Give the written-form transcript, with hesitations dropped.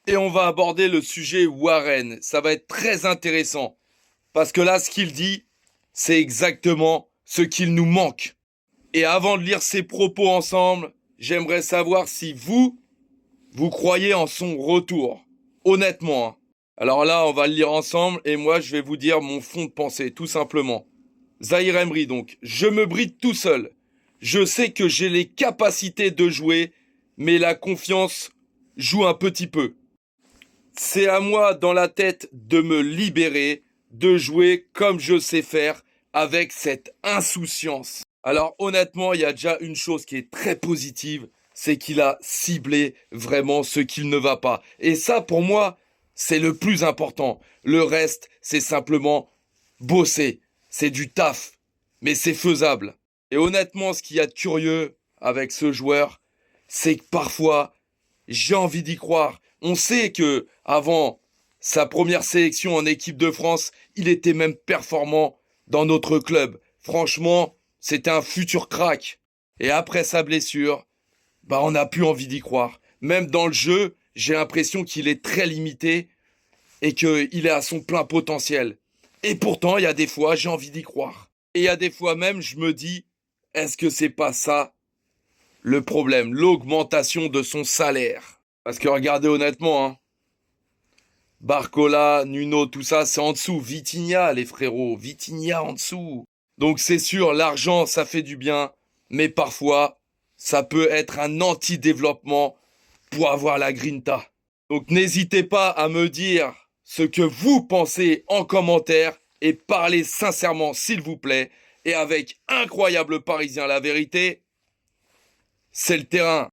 Et on va aborder le sujet Warren. Ça va être très intéressant. Parce que là, ce qu'il dit, c'est exactement ce qu'il nous manque. Et avant de lire ses propos ensemble, j'aimerais savoir si vous croyez en son retour. Honnêtement, hein. Alors là, on va le lire ensemble et moi, je vais vous dire mon fond de pensée, tout simplement. Zahir Emery donc, je me bride tout seul. Je sais que j'ai les capacités de jouer, mais la confiance joue un petit peu. C'est à moi dans la tête de me libérer, de jouer comme je sais faire, avec cette insouciance. Alors honnêtement, il y a déjà une chose qui est très positive, c'est qu'il a ciblé vraiment ce qu'il ne va pas. Et ça, pour moi, c'est le plus important. Le reste, c'est simplement bosser. C'est du taf, mais c'est faisable. Et honnêtement, ce qu'il y a de curieux avec ce joueur, c'est que parfois, j'ai envie d'y croire. On sait que avant sa première sélection en équipe de France, il était même performant dans notre club. Franchement, c'était un futur crack. Et après sa blessure, on n'a plus envie d'y croire. Même dans le jeu, j'ai l'impression qu'il est très limité et qu'il est à son plein potentiel. Et pourtant, il y a des fois, j'ai envie d'y croire. Et il y a des fois même, je me dis, est-ce que c'est pas ça le problème, l'augmentation de son salaire? Parce que regardez honnêtement, hein, Barcola, Nuno, tout ça, c'est en dessous. Vitinha, les frérots, Vitinha en dessous. Donc c'est sûr, l'argent, ça fait du bien, mais parfois, ça peut être un anti-développement pour avoir la grinta. Donc n'hésitez pas à me dire ce que vous pensez en commentaire et parlez sincèrement, s'il vous plaît. Et avec Incroyable Parisien, la vérité, c'est le terrain.